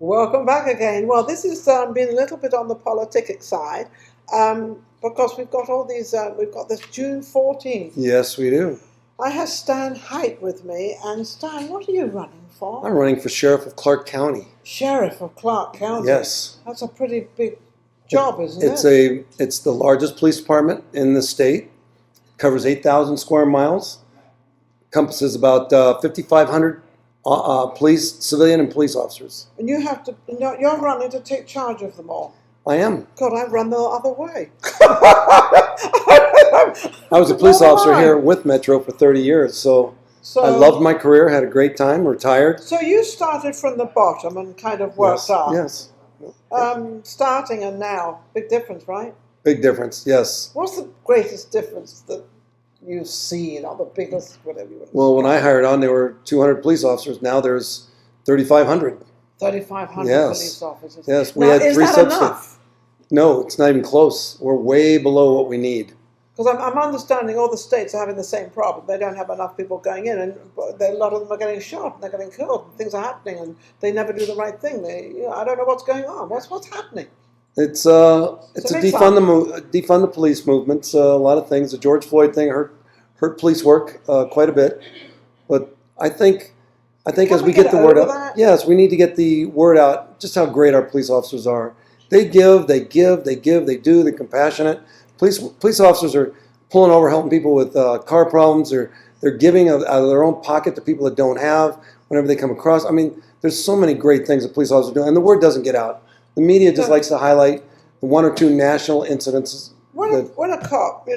Welcome back again. Well, this has been a little bit on the politic side because we've got all these, we've got this June 14th. Yes, we do. I have Stan Height with me. And Stan, what are you running for? I'm running for Sheriff of Clark County. Sheriff of Clark County? Yes. That's a pretty big job, isn't it? It's the largest police department in the state. Covers 8,000 square miles. Encompasses about 5,500 police, civilian, and police officers. And you have to, you're running to take charge of them all. I am. God, I run the other way. I was a police officer here with Metro for 30 years, so I loved my career, had a great time, retired. So you started from the bottom and kind of worked up. Yes. Starting and now, big difference, right? Big difference, yes. What's the greatest difference that you've seen, or the biggest, whatever you want to say? Well, when I hired on, there were 200 police officers. Now there's 3,500. 3,500 Yes. police officers. Yes, we now, had is three that substations. enough? No, it's not even close. We're way below what we need. Because I'm understanding all the states are having the same problem. They don't have enough people going in, and a lot of them are getting shot, and they're getting killed, and things are happening, and they never do the right thing. I don't know what's going on. What's happening? It's a defund the police movement. A lot of things. The George Floyd thing hurt police work quite a bit. But I think as we get the word out, yes, we need to get the word out just how great our police officers are. They do. They're compassionate. Police officers are pulling over, helping people with car problems. They're giving out of their own pocket to people that don't have whenever they come across. I mean, there's so many great things that police officers do, and the word doesn't get out. The media just likes to highlight the one or two national incidences. When a cop,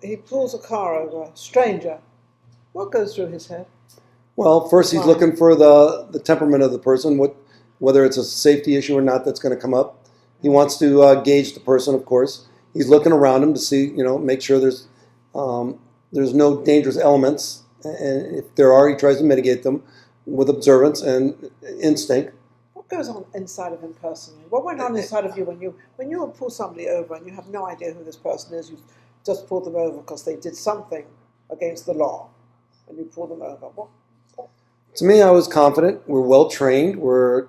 he pulls a car over, a stranger, what goes through his head? Well, first he's looking for the temperament of the person, whether it's a safety issue or not that's going to come up. He wants to gauge the person, of course. He's looking around him to see, make sure there's no dangerous elements. And if there are, he tries to mitigate them with observance and instinct. What goes on inside of him personally? What went on inside of you when you pull somebody over and you have no idea who this person is? You just pulled them over because they did something against the law, and you pulled them over. What? To me, I was confident. We're well trained. We're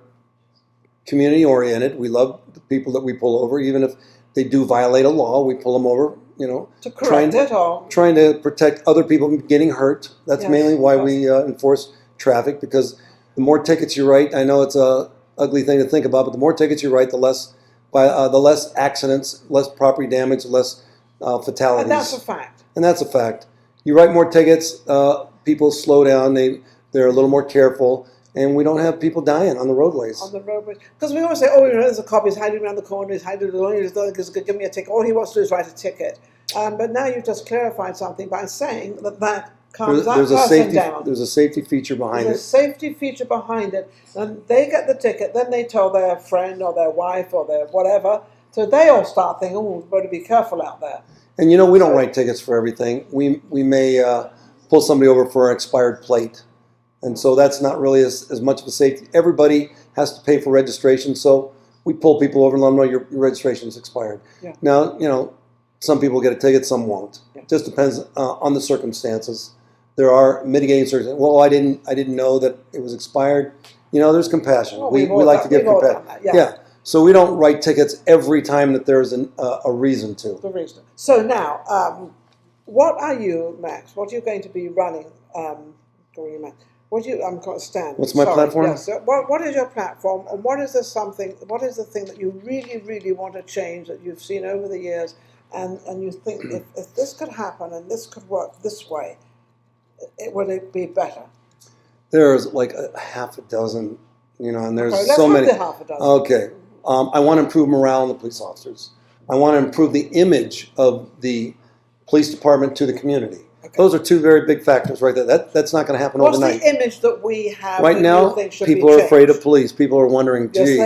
community oriented. We love the people that we pull over, even if they do violate a law. We pull them over. To correct it all. Trying to protect other people from getting hurt. That's mainly why we enforce traffic, because the more tickets you write, I know it's a ugly thing to think about, but the more tickets you write, the less accidents, less property damage, less fatalities. And that's a fact. And that's a fact. You write more tickets, people slow down, they're a little more careful, and we don't have people dying on the roadways. On the roadways. Because we always say, there's a cop, he's hiding around the corner, he's hiding along, he's going to give me a ticket. All he wants to do is write a ticket. But now you've just clarified something by saying that calms that person down. There's a safety feature behind it. There's a safety feature behind it. And they get the ticket, then they tell their friend or their wife or their whatever. So they all start thinking, we've got to be careful out there. And we don't write tickets for everything. We may pull somebody over for an expired plate. And so that's not really as much of a safety. Everybody has to pay for registration, so we pull people over and let them know your registration is expired. Yeah. Now, some people get a ticket, some won't. Yeah. It just depends on the circumstances. There are mitigating circumstances. Well, I didn't know that it was expired. There's compassion. Well, we like to give compassion. Yeah. So we don't write tickets every time that there's a reason to. The reason. So now, what are you, Max? What are you going to be running? I'm going to stand. What's my platform? Yes. What is your platform, and what is the thing that you really, really want to change that you've seen over the years, and you think if this could happen and this could work this way, would it be better? There's like a half a dozen, and there's let's so many. The half a dozen. Okay. I want to improve morale in the police officers. I want to improve the image of the police department to the community. Okay. Those are two very big factors right there. That's not going to happen overnight. What's the image that we have right now? People are afraid of police. People are wondering, gee,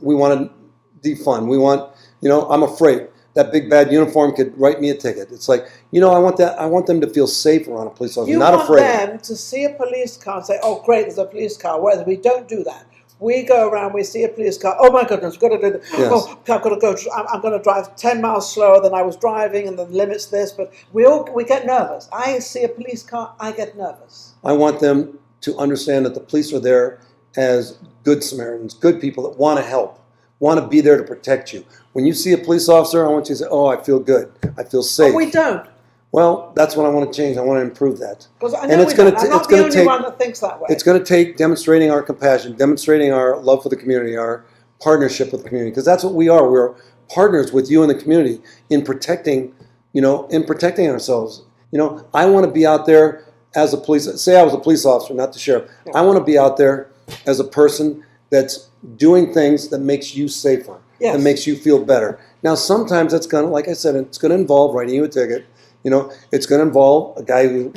we want to defund. We want, I'm afraid that big bad uniform could write me a ticket. It's like, I want them to feel safe around a police officer, not afraid. You want them to see a police car and say, oh, great, there's a police car. Whereas we don't do that. We go around, we see a police car. Oh my goodness, we've got to do this. Yes. Oh, I've got to go. I'm going to drive 10 miles slower than I was driving, and the limit's this. But we get nervous. I see a police car, I get nervous. I want them to understand that the police are there as good Samaritans, good people that want to help, want to be there to protect you. When you see a police officer, I want you to say, oh, I feel good. I feel safe. But we don't. Well, that's what I want to change. I want to improve that. Because I know I'm not the only one that thinks that way. It's going to take demonstrating our compassion, demonstrating our love for the community, our partnership with the community, because that's what we are. We're partners with you in the community in protecting, ourselves. I want to be out there as a police. Say I was a police officer, not the sheriff. Yeah. I want to be out there as a person that's doing things that makes you safer, that makes you feel better. Now, sometimes it's going to, like I said, it's going to involve writing you a ticket. It's going to involve a guy who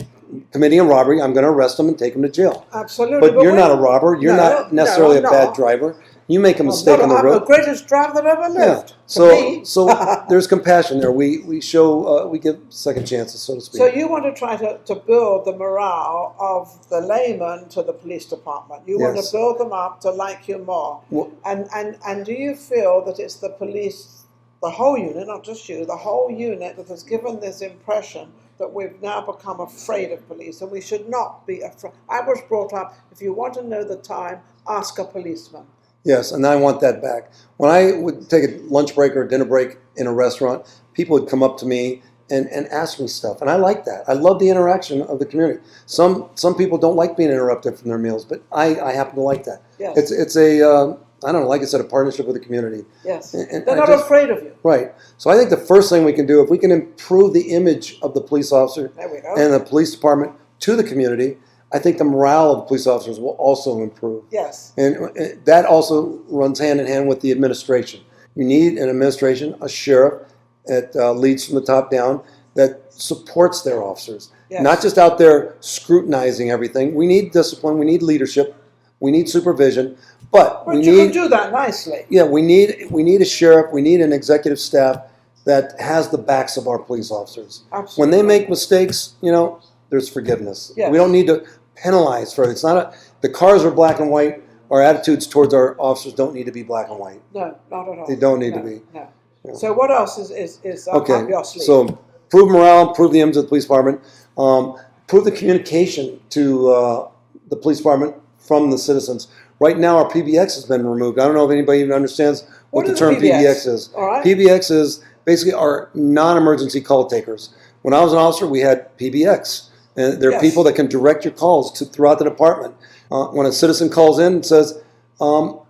committing a robbery. I'm going to arrest him and take him to jail. Absolutely. But you're not a robber. You're not necessarily a bad driver. You make a mistake on the road. I'm the greatest driver that ever lived. Yeah. So there's compassion there. We show we give second chances, so to speak. So you want to try to build the morale of the layman to the police department. You want to build them up to like you more. Well, and do you feel that it's the police, the whole unit, not just you, the whole unit that has given this impression that we've now become afraid of police, and we should not be afraid? I was brought up, if you want to know the time, ask a policeman. Yes, and I want that back. When I would take a lunch break or a dinner break in a restaurant, people would come up to me and ask me stuff, and I like that. I love the interaction of the community. Some people don't like being interrupted from their meals, but I happen to like that. Yes. It's a I don't know, like I said, a partnership with the community. Yes, and they're not afraid of you. Right. So I think the first thing we can do, if we can improve the image of the police officer and the police department to the community, I think the morale of the police officers will also improve. Yes. And that also runs hand in hand with the administration. You need an administration, a sheriff that leads from the top down, that supports their officers. Yes. Not just out there scrutinizing everything. We need discipline. We need leadership. We need supervision. But you can do that nicely. Yeah, we need a sheriff. We need an executive staff that has the backs of our police officers. Absolutely. When they make mistakes, there's forgiveness. Yes. We don't need to penalize for it. It's not the cars are black and white. Our attitudes towards our officers don't need to be black and white. No, not at all. They don't need to be. No. So what else is up your sleeve? So improve morale, improve the image of the police department, improve the communication to the police department from the citizens. Right now, our PBX has been removed. I don't know if anybody even understands what the term PBX is. All right. PBX is basically our non-emergency call takers. When I was an officer, we had PBX. And there are people that can direct your calls throughout the department. When a citizen calls in and says, how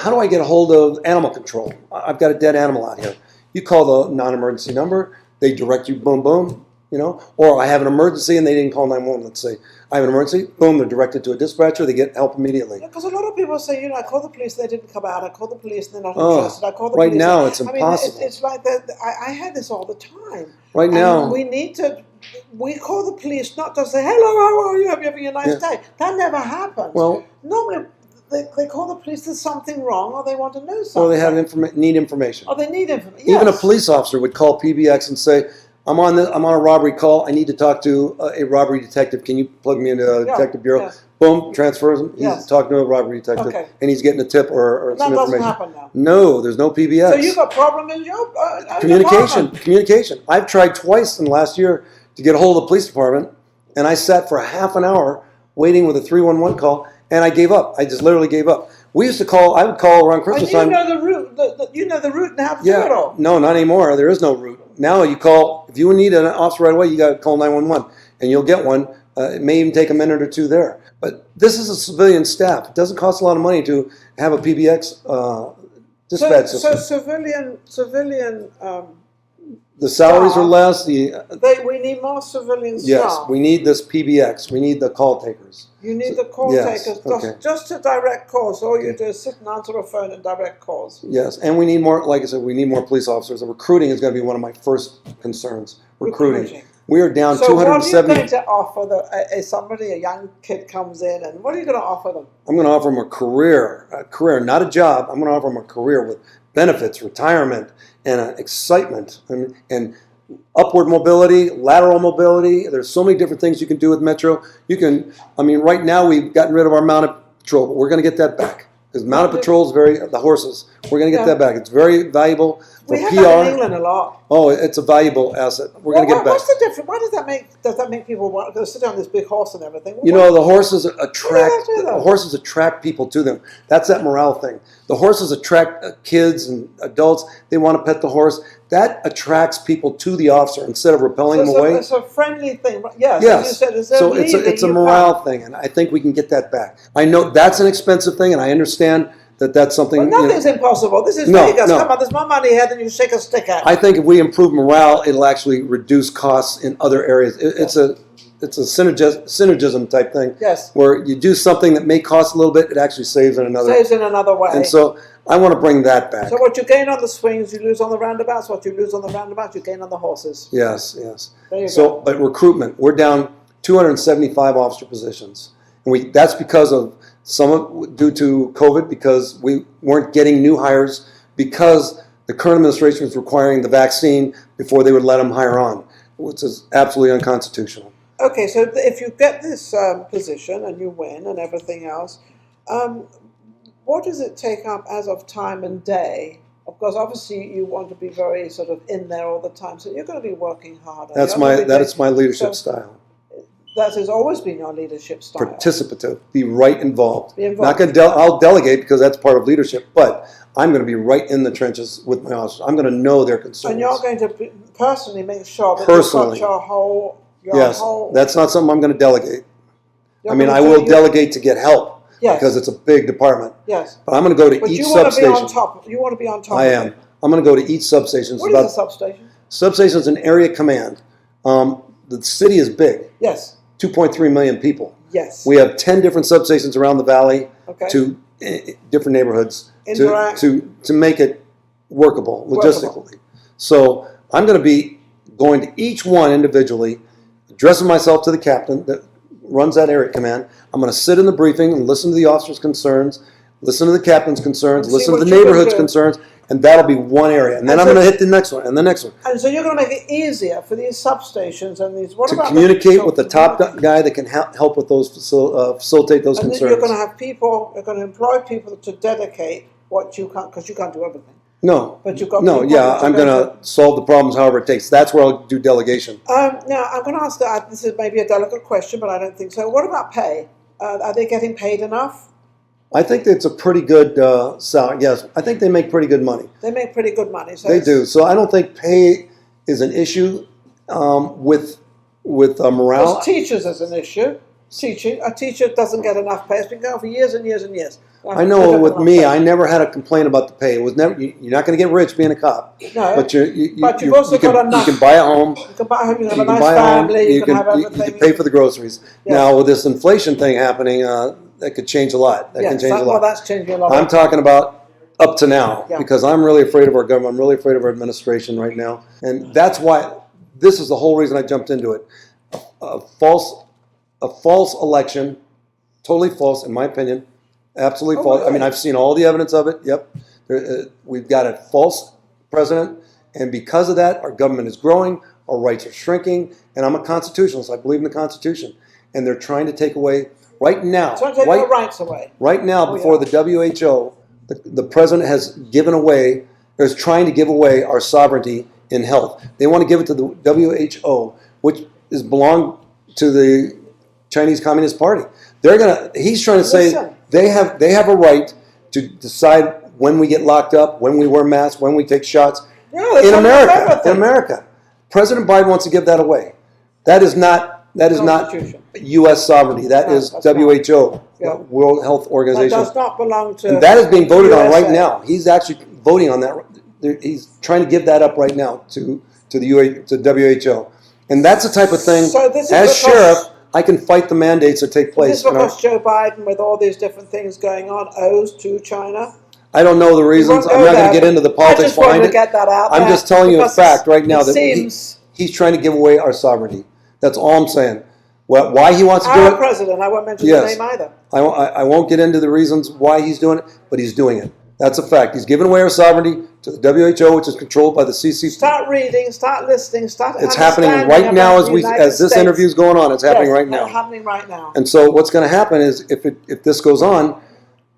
do I get a hold of animal control? I've got a dead animal out here. You call the non-emergency number. They direct you, boom, boom. Or I have an emergency and they didn't call 911. Let's say I have an emergency, boom, they're directed to a dispatcher. They get help immediately. Because a lot of people say, I call the police, they didn't come out. I call the police, they're not interested. I call the right police. now, it's impossible. It's like I had this all the time. Right now, we call the police not to say, hello, how are you? Have you having a nice day? That never happens. Well, normally they call the police, there's something wrong, or they want to know something. Or they have need information. Oh, they need information. Yes. Even a police officer would call PBX and say, I'm on a robbery call. I need to talk to a robbery detective. Can you plug me into a detective bureau? Yes. Boom, transfers him. He's talking to a robbery detective, and he's getting a tip or some information. That doesn't happen now. No, there's no PBX. So you've got a problem in your Communication. I've tried twice in the last year to get a hold of the police department, and I sat for half an hour waiting with a 311 call, and I gave up. I just literally gave up. We used to call. I would call around Christmas time. You know the route. You know the route and how to do it all. No, not anymore. There is no route. Now you call. If you need an officer right away, you got to call 911, and you'll get one. It may even take a minute or two there. But this is a civilian staff. It doesn't cost a lot of money to have a PBX dispatch system. So civilian. The salaries are less. We need more civilian staff. Yes, we need this PBX. We need the call takers. You need the call takers just to direct calls. All you do is sit and answer a phone and direct calls. Yes, and we need more, like I said, we need more police officers. The recruiting is going to be one of my first concerns. Recruiting. We are down 270. So what are you going to offer a young kid comes in, and what are you going to offer them? I'm going to offer them a career, not a job. I'm going to offer them a career with benefits, retirement, and excitement, and upward mobility, lateral mobility. There's so many different things you can do with Metro. Right now we've gotten rid of our mounted patrol, but we're going to get that back. Because mounted patrol is the horses. We're going to get that back. It's very valuable for we have PR. That in England a lot. Oh, it's a valuable asset. We're going to get it back. What's the difference? Why does that make people want to sit on this big horse and everything? You know, the horses attract people to them. That's that morale thing. The horses attract kids and adults. They want to pet the horse. That attracts people to the officer instead of repelling them away. It's a friendly thing. Yes. Yes. So it's a morale thing, and I think we can get that back. I know that's an expensive thing, and I understand that's something. But nothing's impossible. This is Vegas. Come on, there's more money here than you shake a stick at. I think if we improve morale, it'll actually reduce costs in other areas. It's a synergism type thing. Yes. Where you do something that may cost a little bit, it actually saves in another. Saves in another way. And so I want to bring that back. So what you gain on the swings, you lose on the roundabouts. What you lose on the roundabouts, you gain on the horses. Yes. There you go. But recruitment, we're down 275 officer positions, and that's because of due to COVID, because we weren't getting new hires, because the current administration was requiring the vaccine before they would let them hire on, which is absolutely unconstitutional. Okay, so if you get this position and you win and everything else, what does it take up as of time and day? Of course, obviously you want to be very sort of in there all the time, so you're going to be working harder. That is my leadership style. That has always been your leadership style. Participative, be right involved. Be involved. Not going to I'll delegate because that's part of leadership, but I'm going to be right in the trenches with my officers. I'm going to know their concerns. And you're going to personally make sure that you've got your whole. That's not something I'm going to delegate. I will delegate to get help because it's a big department. Yes. But I'm going to go to each substation. You want to be on top. I am. I'm going to go to each substation. What is a substation? Substation is an area command. The city is big. Yes. 2.3 million people. Yes. We have 10 different substations around the valley to different neighborhoods to make it workable logistically. So I'm going to be going to each one individually, addressing myself to the captain that runs that area command. I'm going to sit in the briefing and listen to the officers' concerns, listen to the captain's concerns, listen to the neighborhood's concerns, and that'll be one area. And then I'm going to hit the next one and the next one. And so you're going to make it easier for these substations and these. To communicate with the top guy that can help with those, facilitate those concerns. And then you're going to have people. You're going to employ people to dedicate what you can't, because you can't do everything. No. But you've got. I'm going to solve the problems however it takes. That's where I'll do delegation. Now I'm going to ask that. This is maybe a delicate question, but I don't think so. What about pay? Are they getting paid enough? I think it's a pretty good salary. Yes, I think they make pretty good money. They make pretty good money. So they do. So I don't think pay is an issue with morale. Because teachers is an issue. A teacher doesn't get enough pay. It's been going for years and years and years. I know with me, I never had a complaint about the pay. It was never. You're not going to get rich being a cop. No, but you've also got enough. You can buy a home. You can buy a home. You can have a nice family. You can have everything. You can pay for the groceries. Yes. Now with this inflation thing happening, that could change a lot. That can change a lot. Well, that's changing a lot. I'm talking about up to now because I'm really afraid of our government. I'm really afraid of our administration right now, and that's why this is the whole reason I jumped into it. A false election, totally false in my opinion. Absolutely false. Really? I mean, I've seen all the evidence of it. Yep. We've got a false president, and because of that, our government is growing, our rights are shrinking, and I'm a constitutionalist. I believe in the Constitution. And they're trying to take away, right now. Trying to take our rights away. Right now, before the WHO, the president has given away, or is trying to give away our sovereignty in health. They want to give it to the WHO, which is belong to the Chinese Communist Party. He's trying to say they have a right to decide when we get locked up, when we wear masks, when we take shots. Yeah, in America. President Biden wants to give that away. That is not U.S. sovereignty. That is WHO, World Health Organization. That does not belong to. And that is being voted on right now. He's actually voting on that. He's trying to give that up right now to WHO. And that's the type of thing. So this is as sheriff, I can fight the mandates that take place. This is because Joe Biden, with all these different things going on, owes to China. I don't know the reasons. I'm not going to get into the politics behind it. Get that out I'm there just telling you a fact right now that he's trying to give away our sovereignty. That's all I'm saying. Why he wants to do it? Our president. I won't mention the name either. I won't get into the reasons why he's doing it, but he's doing it. That's a fact. He's giving away our sovereignty to the WHO, which is controlled by the CCP. Start reading, start listening, start. It's happening right now as this interview is going on. It's happening right now. It's happening right now. And so what's going to happen is if this goes on,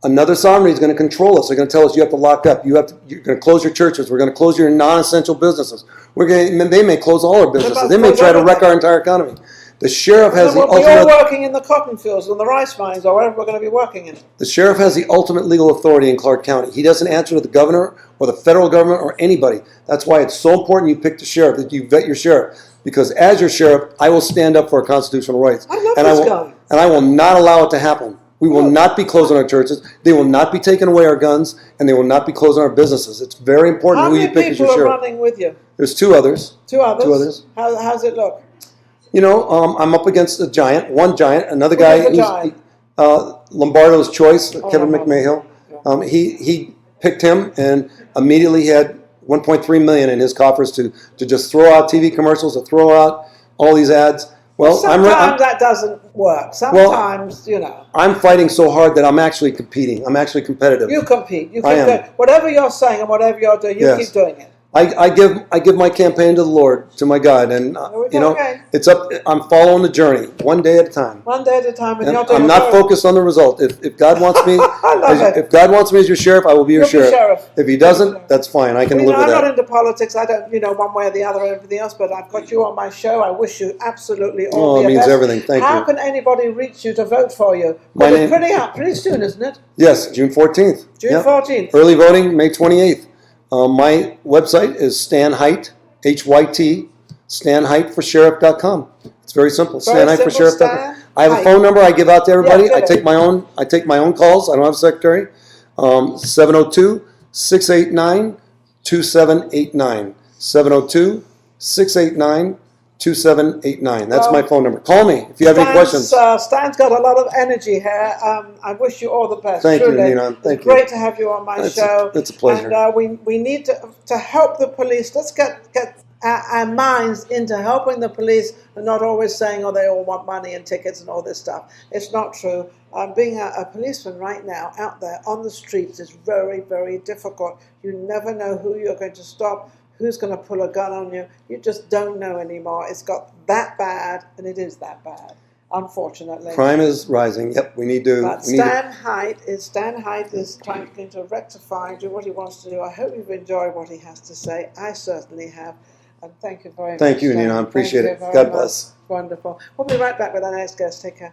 Another sovereignty is going to control us. They're going to tell us you have to lock up. You're going to close your churches. We're going to close your non-essential businesses. They may close all our businesses. They may try to wreck our entire economy. The sheriff has the ultimate... We're all working in the cotton fields and the rice mines or wherever we're going to be working in. The sheriff has the ultimate legal authority in Clark County. He doesn't answer to the governor or the federal government or anybody. That's why it's so important you pick the sheriff, that you vet your sheriff. Because as your sheriff, I will stand up for our constitutional rights. I love this guy. And I will not allow it to happen. We will not be closing our churches. They will not be taking away our guns, and they will not be closing our businesses. It's very important who you pick as your sheriff. How many people are running with you? There's two others. Two others? Two others. How's it look? You know, I'm up against a giant, one giant, another guy, Lombardo's choice, Kevin McMahill. Yeah. He picked him, and immediately he had $1.3 million in his coffers to just throw out TV commercials, to throw out all these ads. Well, sometimes that doesn't work. Sometimes, you know. I'm fighting so hard that I'm actually competing. I'm actually competitive. You compete. You keep going. Whatever you're saying and whatever you're doing, you keep doing it. I give my campaign to the Lord, to my God, and you know, it's up. I'm following the journey, one day at a time. One day at a time, and I'm not focused on the result. If God wants me, if God wants me as your sheriff, I will be your sheriff. If He doesn't, that's fine. I can live with that. I'm not into politics. I don't, one way or the other, or everything else. But I've got you on my show. I wish you absolutely all the best. It means everything. Thank you. How can anybody reach you to vote for you? Well, it's pretty soon, isn't it? Yes, June 14th. June 14th. Early voting, May 28th. My website is Stan Hite, Hyt, StanHiteForSheriff.com. It's very simple. StanHiteForSheriff.com. I have a phone number I give out to everybody. Yeah, I take my own calls. I don't have a secretary. 702-689-2789. 702-689-2789. That's my phone number. Call me if you have any questions. Stan's got a lot of energy here. I wish you all the best. Thank you, Ninon. Thank you. Great to have you on my show. It's a pleasure. And we need to help the police. Let's get our minds into helping the police and not always saying, oh, they all want money and tickets and all this stuff. It's not true. Being a policeman right now out there on the streets is very, very difficult. You never know who you're going to stop, who's going to pull a gun on you. You just don't know anymore. It's got that bad, and it is that bad, unfortunately. Crime is rising. Yep, we need to... But Stan Hite is trying to rectify, do what he wants to do. I hope you've enjoyed what he has to say. I certainly have. And thank you very much. Thank you, Ninon. I appreciate it. God bless. Wonderful. We'll be right back with our next guest. Take care.